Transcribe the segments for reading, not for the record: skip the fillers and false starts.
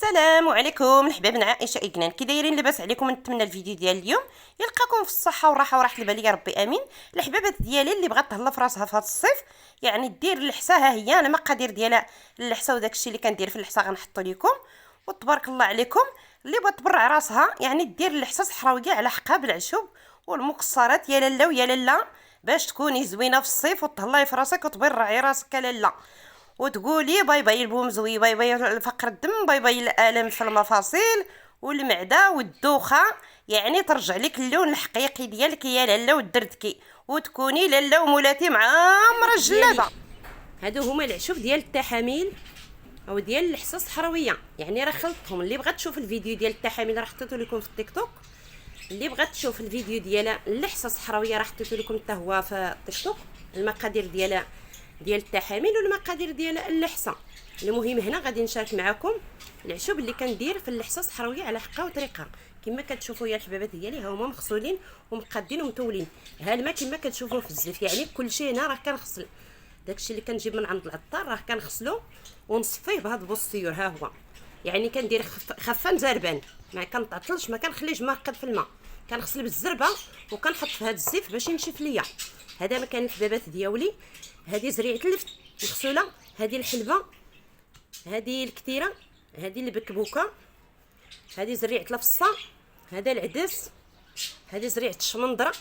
السلام عليكم الحباب، مع عائشه اجنان. كي دايرين؟ لاباس عليكم؟ نتمنى الفيديو ديال اليوم يلقاكم في الصحه والراحه وراحه البال يا ربي امين. الحبابات ديالي اللي بغات تهلا في راسها في هذا الصيف، يعني دير اللحسه. ها هي انا المقادير ديالها، اللحسه وداك الشيء اللي كندير في اللحسه غنحطو لكم. وتبارك الله عليكم اللي بغات تبرع راسها، يعني دير اللحسه صحراويه على حقها بالعشوب والمكسرات. يا لاله ويا لاله، باش تكوني زوينه في الصيف وتهلاي في راسك وتبرعي راسك. لاله وتقولي باي باي البومزوي، باي باي فقر الدم، باي باي الالم في المفاصل والمعده والدوخه. يعني ترجع لك اللون الحقيقي ديالك يا لاله ودردكي، وتكوني لاله ومولاتي معامره الجلابه. هادو هما العشوب ديال التحاميل او ديال الحصه الصحراويه. يعني راه خلطتهم. اللي بغات تشوف الفيديو ديال التحاميل راه حطيته لكم في التيك توك، اللي بغات تشوف الفيديو ديال اللحسه الصحراويه راه حطيته لكم حتى هو في التيك توك. المقادير ديال التحاميل والمقادير ديال اللحسه. المهم هنا غادي نشارك معكم العشوب اللي كندير في اللحسه الصحراويه على حقها وطريقها. كما كتشوفوا يا الحبابات ديالي، ها هما مغسولين ومقادين ومتولين. ها الماء كما كتشوفوا في الزيت، يعني كلشي هنا راه كنغسل. داكشي اللي كنجيب من عند العطار راه كنغسلو ونصفيه بهذا البوستيور. ها هو يعني كندير خفان زربان، ما كنطعطلش، ما كنخليش معقد في الماء. كنغسل بالزربه وكنحط في هذا الزيت باش ينشف ليا. هذا مكان الحبابات ديالي. هذه زريعه اللفت مغسوله، هذه الحلبه، هذه الكتيره، هذه البكبوكه، هذه زريعه الفصه، هذا العدس، هذه زريعه الشمندره،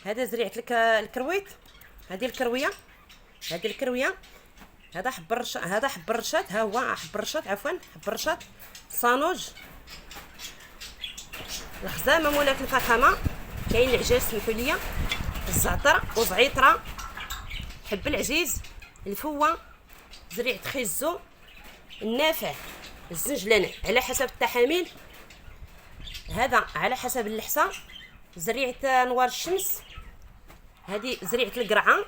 هذا زريعه الكرويت، هذه الكرويه، هذه الكرويه، هذا حب الرشاد، هذا حب الرشاد، ها هو حب الرشاد، عفوا حب الرشاد، صانوج، الخزامه مولات الفخامه، كاين العجاز سمحوا لي، الزعتر وزعيطره، حب العزيز، الفوه، زريعه خيزو، النافع، الزنجلان على حسب التحاميل، هذا على حسب اللحسه، زريعه نوار الشمس، هذه زريعه القرعه،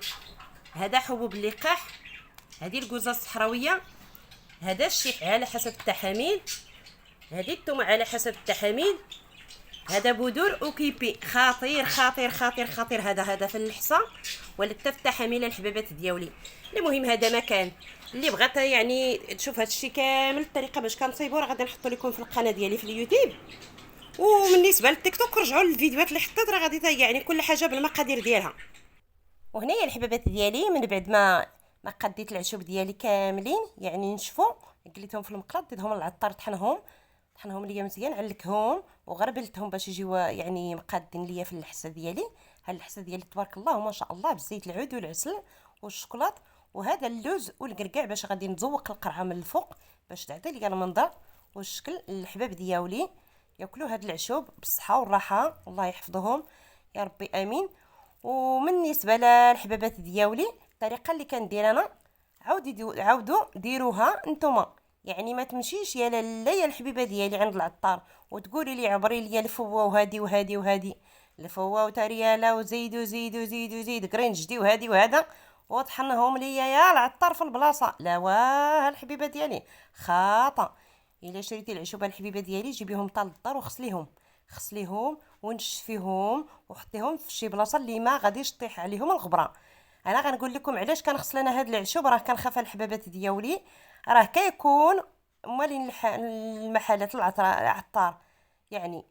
هذا حبوب اللقاح، هذه الكوزه الصحراويه، هذا الشيح على حسب التحاميل، هذه التومه على حسب التحاميل، هذا بذور اوكيبي خطير خطير خطير خطير. هذا في اللحسه ولا حتى في التحاميل الحبابات ديالي. المهم هذا مكان اللي بغات يعني تشوف هذا الشيء كامل الطريقه باش كنصايبو راه غادي نحطو لكم في القناه ديالي في اليوتيوب. وبالنسبه للتيك توك رجعوا للفيديوهات اللي حطيت، راه غادي يعني كل حاجه بالمقادير ديالها. وهنا يا الحبابات ديالي من بعد ما قديت العشوب ديالي كاملين، يعني نشفوا، قليتهم في المقلاط، ديتهم للعطار، طحنهم ليا مزيان، علكهم وغربلتهم باش يجيو يعني مقادين ليا في اللحسه ديالي. ها اللحسه ديالي تبارك الله وما شاء الله، بزيت العود والعسل والشوكولات، وهذا اللوز والقرقاع باش غادي نزوق القرعه من الفوق باش تعطي ليا المنظر والشكل. الحباب ديالي ياكلوا هاد العشوب بالصحه والراحه، الله يحفظهم يا ربي امين. وبالنسبه للحبابات ديالي الطريقه اللي كندير انا، عاودوا ديروها نتوما. يعني ما تمشيش يا لاله يا الحبيبه ديالي عند العطار وتقولي لي عبري لي الفوه وهادي وهادي وهادي، الفوه وترياله وزيدوا زيدوا زيدوا زيد كرنجدي وهادي وهذا، وطحنهم ليا يا العطار في البلاصه. لا واه الحبيبه ديالي خاطا. الا شريتي العشوبه الحبيبه ديالي جيبيهم طال الدار وغسليهم ونشفيهم وحطيهم في شي بلاصه اللي ما غاديش طيح عليهم الغبره. انا غنقول لكم علاش كنغسل انا هاد العشوب. راه كنخاف على الحبابات ديالي، راه كيكون مالين المحلات العطار، يعني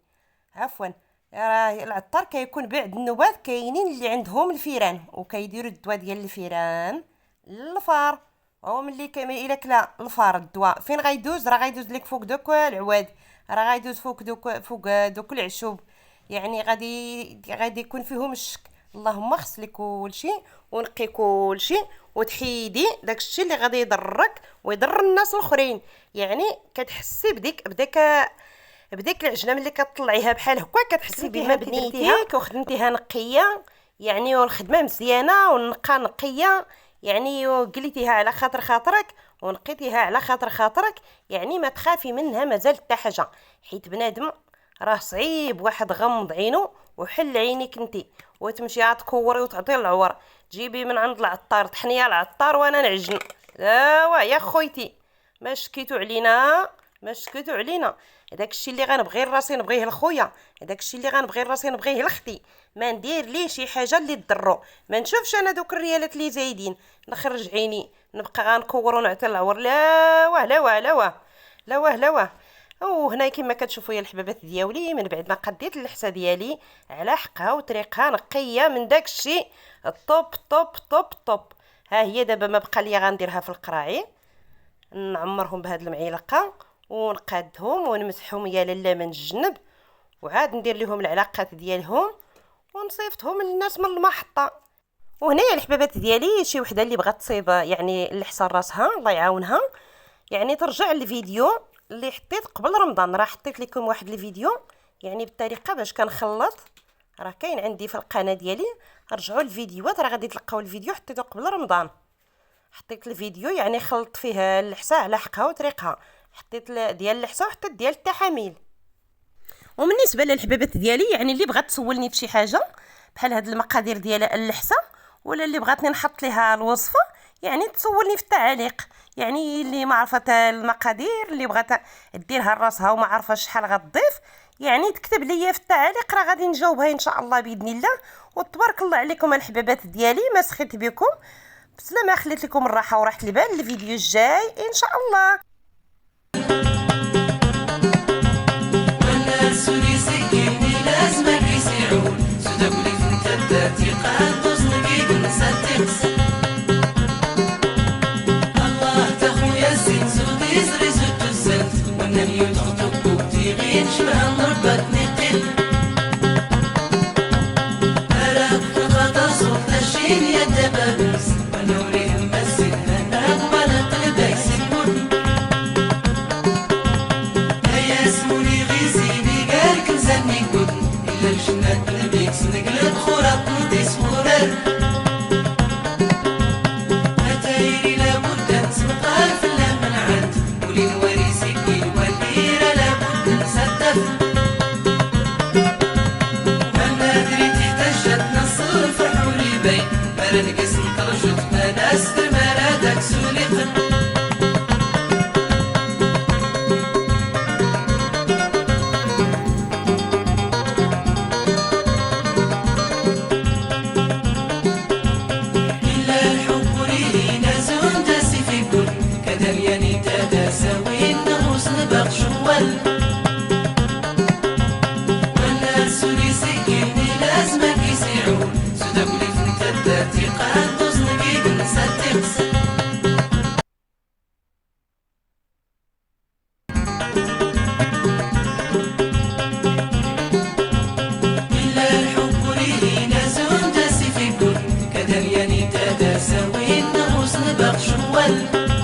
عفوا راه العطار كيكون بعد النوبات كاينين اللي عندهم الفيران وكيديروا الدواء ديال الفيران للفار. هو ملي الا كلا الفار الدواء فين غيدوز؟ راه غيدوز لك فوق دوك العواد، راه غيدوز فوق دوك العشوب، يعني غادي يكون فيهم الشك. اللهم غسلي كلشي ونقي كلشي وتحيدي داكشي اللي غادي يضرك ويضر الناس الاخرين. يعني كتحسي بديك العجله ملي كتطلعيها بحال هكا كتحسي بها بنيتك وخدمتيها نقيه، يعني والخدمه مزيانه والنقه نقيه، يعني وقليتيها على خاطر خاطرك ونقيتيها على خاطر خاطرك. يعني ما تخافي منها مازال حتى حاجه، حيت بنادم راه صعيب واحد غمض عينو وحل عينيك انتي وتمشي تكوري وتعطي العور، جيبي من عند العطار طحنيه العطار وانا نعجن. ايوا يا خويتي ما شكيتو علينا داكشي اللي غنبغي لراسي نبغيه لخويا، داكشي اللي غنبغي لراسي نبغيه لختي، ما ندير ليه شي حاجه اللي تضرو. ما نشوفش انا دوك الريالات اللي زايدين نخرج عيني نبقى غنكور ونعطي العور. لا واه لا واه لا واه. لا واه لا واه. وهنا كما كتشوفوا يا الحبابات ديالي، من بعد ما قديت اللحسه ديالي على حقها وطريقها نقيه من داك الشيء الطوب طوب طوب طوب. ها هي دابا ما بقى ليا غنديرها في القراعي، نعمرهم بهاد المعلقه ونقادهم ونمسحهم يا لاله من الجنب، وعاد ندير لهم العلاقات ديالهم ونصيفطهم للناس من المحطه. وهنا يا الحبابات ديالي شي وحده اللي بغات تصيب يعني اللحسه راسها الله يعاونها، يعني ترجع للفيديو اللي حطيت قبل رمضان. راه حطيت لكم واحد الفيديو يعني بالطريقه باش كنخلط، راه كاين عندي في القناه ديالي. رجعوا الفيديوهات، راه غادي تلقاو الفيديو حطيته قبل رمضان. حطيت الفيديو يعني خلطت فيه اللحسه على حقها وطريقها، حطيت ديال اللحسه وحطيت ديال التحاميل. وبالنسبه للحبابات ديالي يعني اللي بغات تسولني في شي حاجه بحال هاد المقادير ديال اللحسه، ولا اللي بغاتني نحط ليها الوصفه يعني تسولني في التعليق. يعني اللي ما عرفت المقادير اللي بغات ديرها لراسها وما عارفه شحال غتضيف يعني تكتب لي في التعليق، راه غادي نجاوبها ان شاء الله باذن الله. وتبارك الله عليكم الحبابات ديالي، ما سخيت بكم بسلامه، خليت لكم الراحه وراحه البال. الفيديو الجاي ان شاء الله. كدر يعني تداسوي النغوص نبغ شوال.